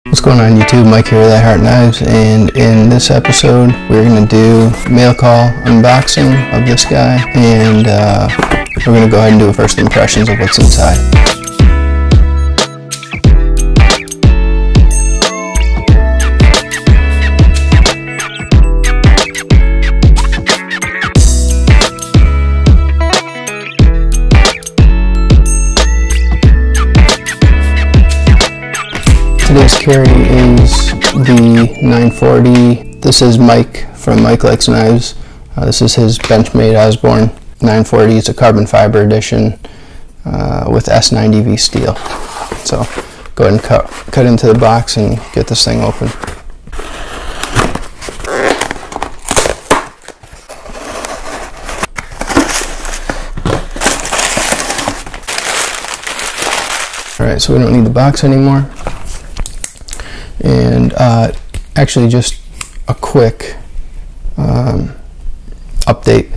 What's going on YouTube? Mike here with I Heart Knives, and in this episode we're going to do mail call unboxing of this guy, and we're going to go ahead and do first impressions of what's inside. Today's carry is the 940. This is Mike from Mike Likes Knives. This is his Benchmade Osborne 940. It's a carbon fiber edition with S90V steel. So go ahead and cut into the box and get this thing open. Alright, so we don't need the box anymore. And actually, just a quick update.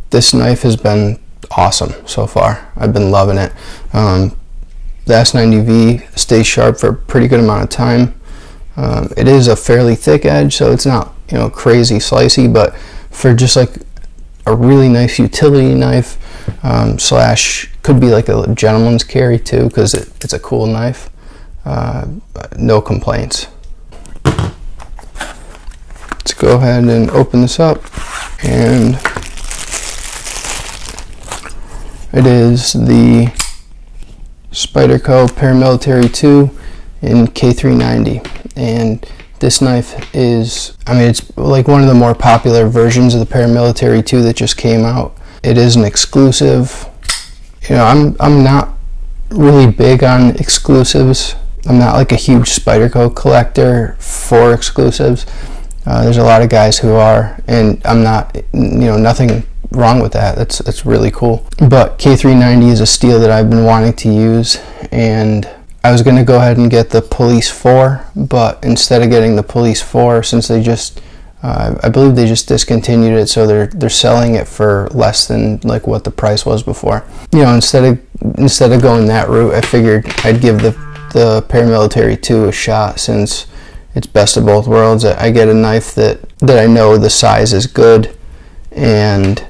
This knife has been awesome so far. I've been loving it. The S90V stays sharp for a pretty good amount of time. It is a fairly thick edge, so it's not, you know, crazy slicey, but for just like a really nice utility knife, slash could be like a gentleman's carry too, because it's a cool knife. No complaints. Let's go ahead and open this up, and it is the Spyderco Paramilitary 2 in K390, and this knife is, I mean, it's like one of the more popular versions of the Paramilitary 2 that just came out. It is an exclusive. You know, I'm not really big on exclusives. I'm not like a huge Spyderco collector for exclusives. There's a lot of guys who are, and I'm not, you know, nothing wrong with that. That's really cool. But K390 is a steel that I've been wanting to use, and I was going to go ahead and get the Police 4, but instead of getting the Police 4, since they just, I believe they just discontinued it, so they're selling it for less than like what the price was before. You know, instead of going that route, I figured I'd give the Paramilitary 2 a shot, since it's best of both worlds. I get a knife that I know the size is good, and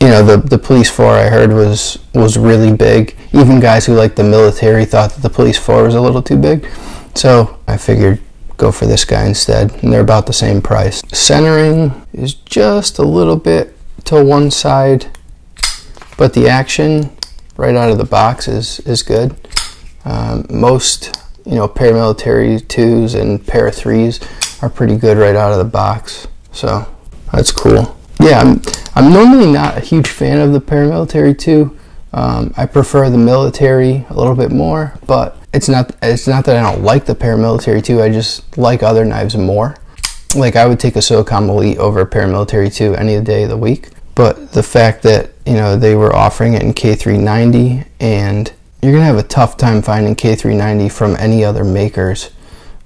you know, the Police 4 I heard was really big. Even guys who like the military thought that the Police 4 was a little too big, so I figured go for this guy instead, and they're about the same price. Centering is just a little bit to one side, but the action right out of the box is good. Most, you know, Paramilitary 2s and Para 3s are pretty good right out of the box, so that's cool. Yeah, I'm normally not a huge fan of the Paramilitary 2. I prefer the military a little bit more, but it's not that I don't like the Paramilitary 2. I just like other knives more. Like, I would take a SOCOM Elite over a Paramilitary 2 any day of the week. But the fact that, you know, they were offering it in K390, and you're gonna have a tough time finding K390 from any other makers,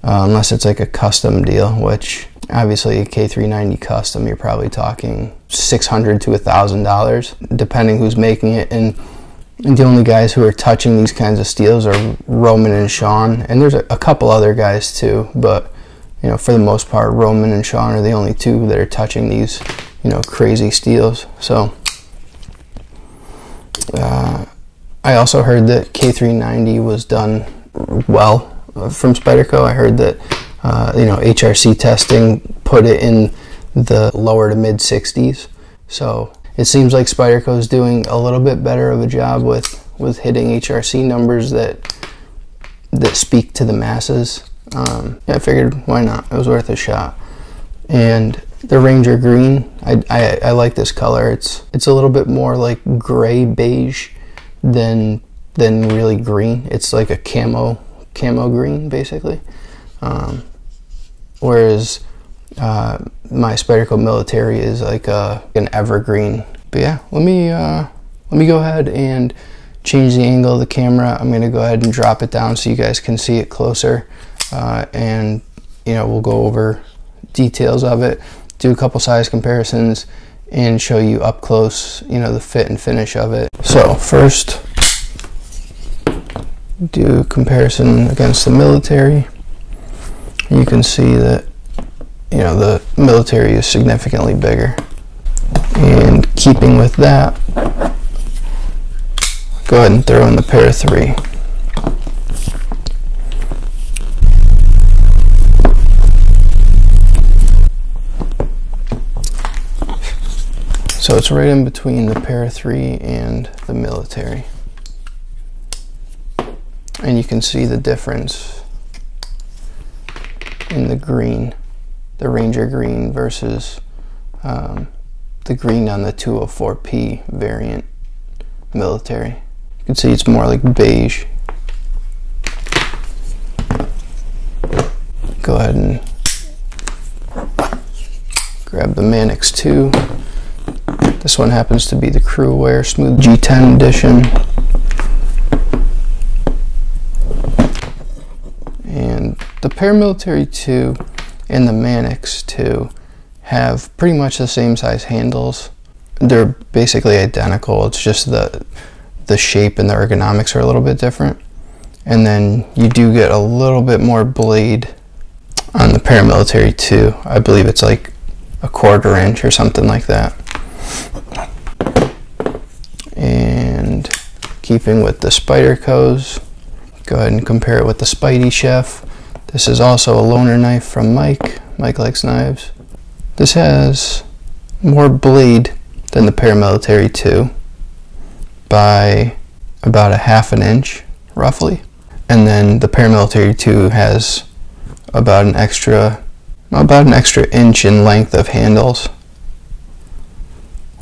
unless it's like a custom deal, which obviously a K390 custom, you're probably talking $600 to $1,000, depending who's making it. And the only guys who are touching these kinds of steels are Roman and Sean, and there's a couple other guys too, but you know, for the most part, Roman and Sean are the only two that are touching these, you know, crazy steels. So I also heard that K390 was done well from Spyderco. I heard that you know, HRC testing put it in the lower to mid 60s. So it seems like Spyderco is doing a little bit better of a job with hitting HRC numbers that speak to the masses. Yeah, I figured why not? It was worth a shot. And the Ranger Green, I like this color. It's a little bit more like gray beige than really green. It's like a camo green basically. Whereas my Spyderco Military is like an evergreen. But yeah, let me go ahead and change the angle of the camera. I'm gonna go ahead and drop it down so you guys can see it closer, and you know, we'll go over details of it, do a couple size comparisons, and show you up close, you know, the fit and finish of it. So first, do a comparison against the military. You can see that, you know, the military is significantly bigger. And keeping with that, go ahead and throw in the Para 3. So it's right in between the Para 3 and the military. And you can see the difference in the green, the Ranger green versus the green on the 204P variant military. You can see it's more like beige. Go ahead and grab the Mannix 2. This one happens to be the Crew Wear Smooth G10 edition. And the Paramilitary 2 and the Mannix 2 have pretty much the same size handles. They're basically identical. It's just the shape and the ergonomics are a little bit different. And then you do get a little bit more blade on the Paramilitary 2. I believe it's like a 1/4 inch or something like that. And keeping with the Spydercos, go ahead and compare it with the Spidey Chef. This is also a loaner knife from Mike. Mike likes knives. This has more blade than the Paramilitary 2 by about 1/2 inch, roughly. And then the Paramilitary 2 has about an extra inch in length of handles,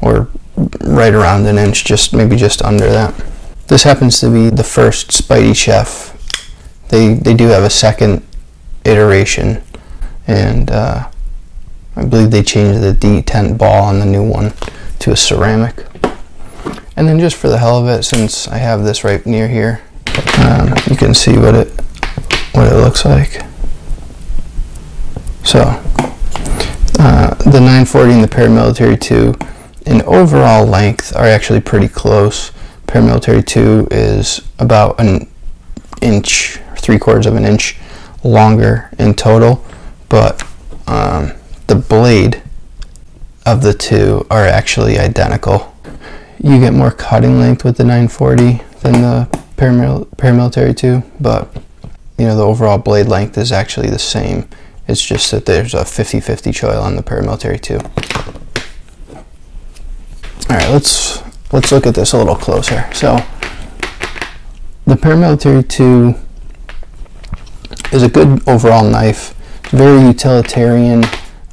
or right around an inch, maybe just under that. This happens to be the first Spidey Chef. They do have a second iteration, and I believe they changed the D10 ball on the new one to a ceramic. And then just for the hell of it, since I have this right near here, you can see what it looks like. So the 940 and the Paramilitary 2 in overall length are actually pretty close. Paramilitary 2 is about an inch, 3/4 of an inch longer in total, but the blade of the two are actually identical. You get more cutting length with the 940 than the Paramilitary 2, but you know, the overall blade length is actually the same. It's just that there's a 50-50 choil on the Paramilitary 2. Alright, let's look at this a little closer. So the Paramilitary 2 is a good overall knife. It's very utilitarian.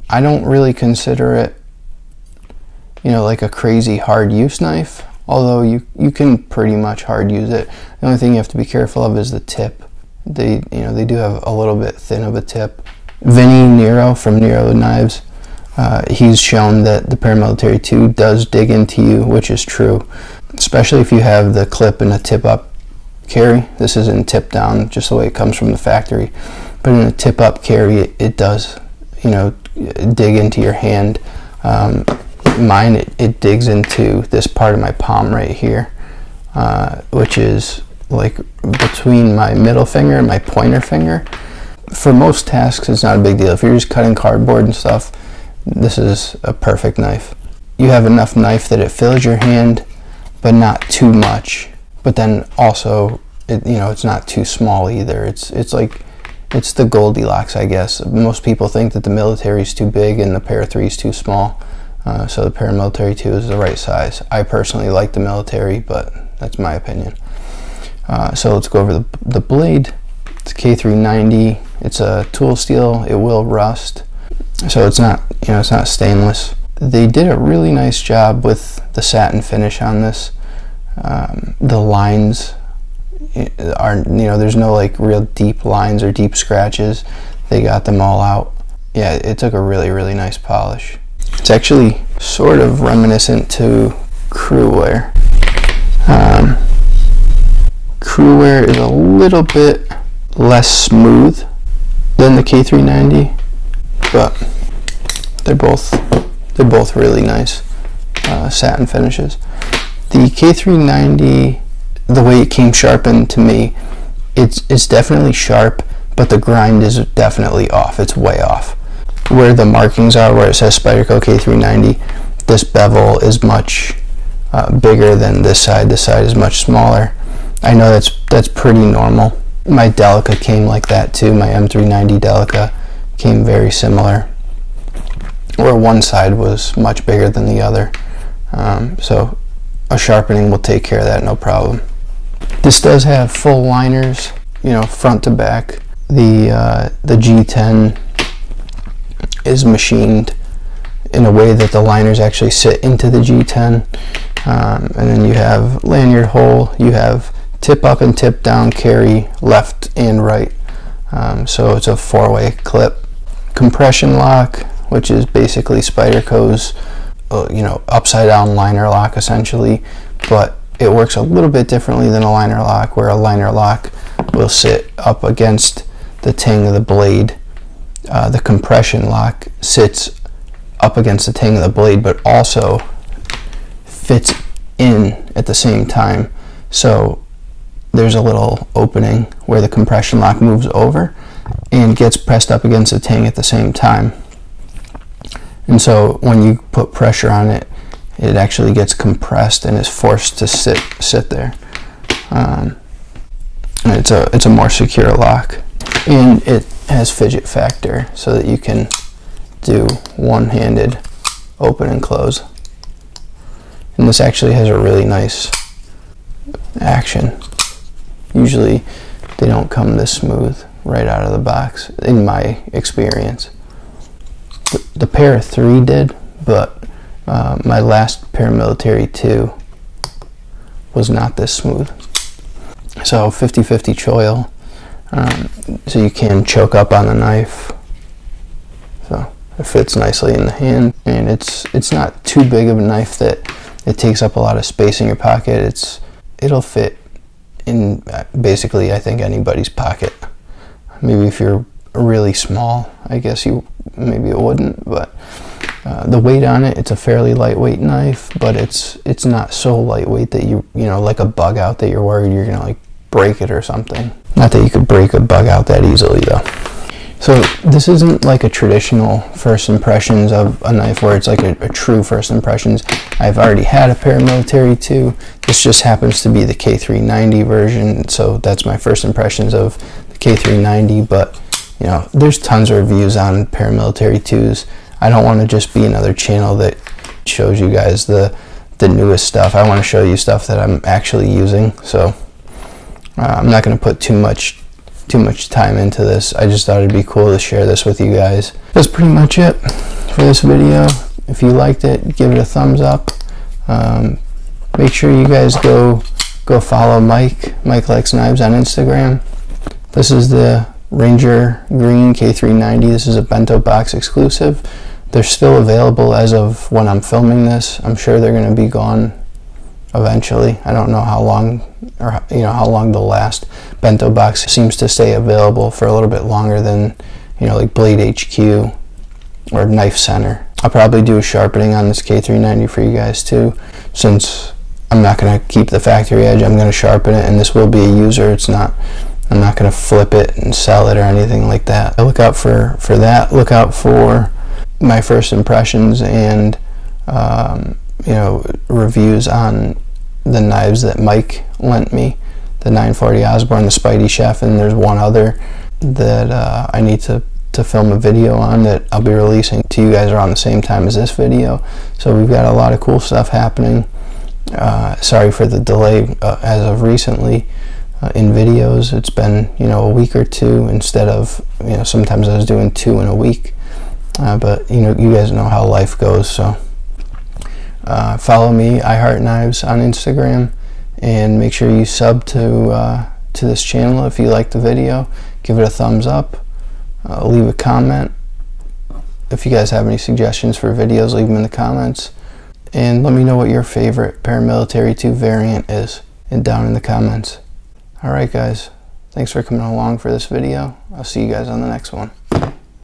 I don't really consider it, you know, like a crazy hard use knife, although you can pretty much hard use it. The only thing you have to be careful of is the tip. They do have a little bit thin of a tip. Vinny Nero from Nero Knives, he's shown that the Paramilitary 2 does dig into you, which is true, especially if you have the clip and a tip up carry. This isn't tip down, just the way it comes from the factory, but in a tip up carry, it does, you know, dig into your hand. Mine, it digs into this part of my palm right here, which is like between my middle finger and my pointer finger. For most tasks, it's not a big deal. If you're just cutting cardboard and stuff, this is a perfect knife. You have enough knife that it fills your hand, but not too much. But then also, it's not too small either. It's the Goldilocks, I guess. Most people think that the military is too big and the Para 3 is too small. So the Paramilitary 2 is the right size. I personally like the military, but that's my opinion. So let's go over the blade. It's K390. It's a tool steel. It will rust, so it's not stainless. They did a really nice job with the satin finish on this. The lines are, there's no like real deep lines or deep scratches. They got them all out. Yeah, it took a really, really nice polish. It's actually sort of reminiscent to Crew Wear. Crew Wear is a little bit less smooth than the K390, but they're both really nice satin finishes. The K390, the way it came sharpened to me, it's definitely sharp, but the grind is definitely off. It's way off. Where the markings are, where it says Spyderco K390, this bevel is much bigger than this side. This side is much smaller. I know that's pretty normal. My Delica came like that too. My M390 Delica came very similar, where one side was much bigger than the other. So a sharpening will take care of that, no problem. This does have full liners, you know, front to back. The G10 is machined in a way that the liners actually sit into the G10. And then you have lanyard hole, you have tip up and tip down carry left and right. So it's a 4-way clip. Compression lock, which is basically Spyderco's you know, upside down liner lock essentially, but it works a little bit differently than a liner lock, where a liner lock will sit up against the ting of the blade. The compression lock sits up against the ting of the blade, but also fits in at the same time. So there's a little opening where the compression lock moves over and gets pressed up against the ting at the same time. And so when you put pressure on it, it actually gets compressed and is forced to sit there. And it's a more secure lock, and it has fidget factor so that you can do one-handed open and close. And this actually has a really nice action. Usually they don't come this smooth right out of the box, in my experience. The Para 3 did, but my last Paramilitary 2 was not this smooth. So 50-50 choil, so you can choke up on the knife. So it fits nicely in the hand, and it's not too big of a knife that it takes up a lot of space in your pocket. It'll fit in basically, I think, anybody's pocket. Maybe if you're really small, I guess maybe it wouldn't, but the weight on it, it's a fairly lightweight knife, but it's not so lightweight that you know, like a bug out, that you're worried you're gonna like break it or something. Not that you could break a bug out that easily though. So this isn't like a traditional first impressions of a knife where it's like a true first impressions. I've already had a Paramilitary 2. This just happens to be the K390 version, so that's my first impressions of the K390. But you know, there's tons of reviews on Paramilitary 2s. I don't want to just be another channel that shows you guys the newest stuff. I want to show you stuff that I'm actually using. So I'm not going to put too much time into this. I just thought it'd be cool to share this with you guys. That's pretty much it for this video. If you liked it, give it a thumbs up. Make sure you guys go follow Mike Likes Knives on Instagram. This is the Ranger Green K390. This is a bento box exclusive. They're still available as of when I'm filming this. I'm sure they're going to be gone eventually. I don't know how long, or you know, how long they'll last. Bento box seems to stay available for a little bit longer than, you know, like Blade HQ or Knife Center. I'll probably do a sharpening on this K390 for you guys too, since I'm not going to keep the factory edge. I'm going to sharpen it, and this will be a user. I'm not going to flip it and sell it or anything like that. I look out for that. Look out for my first impressions and you know, reviews on the knives that Mike lent me, the 940 Osborne, the Spidey Chef, and there's one other that I need to film a video on that I'll be releasing to you guys around the same time as this video. So we've got a lot of cool stuff happening. Sorry for the delay as of recently in videos. It's been, you know, a week or two instead of, you know, sometimes I was doing 2 in a week. But you know, you guys know how life goes. So follow me, I Heart Knives, on Instagram, and make sure you sub to this channel if you like the video. Give it a thumbs up. Leave a comment. If you guys have any suggestions for videos, leave them in the comments. And let me know what your favorite Paramilitary 2 variant is, and down in the comments. Alright guys, thanks for coming along for this video. I'll see you guys on the next one.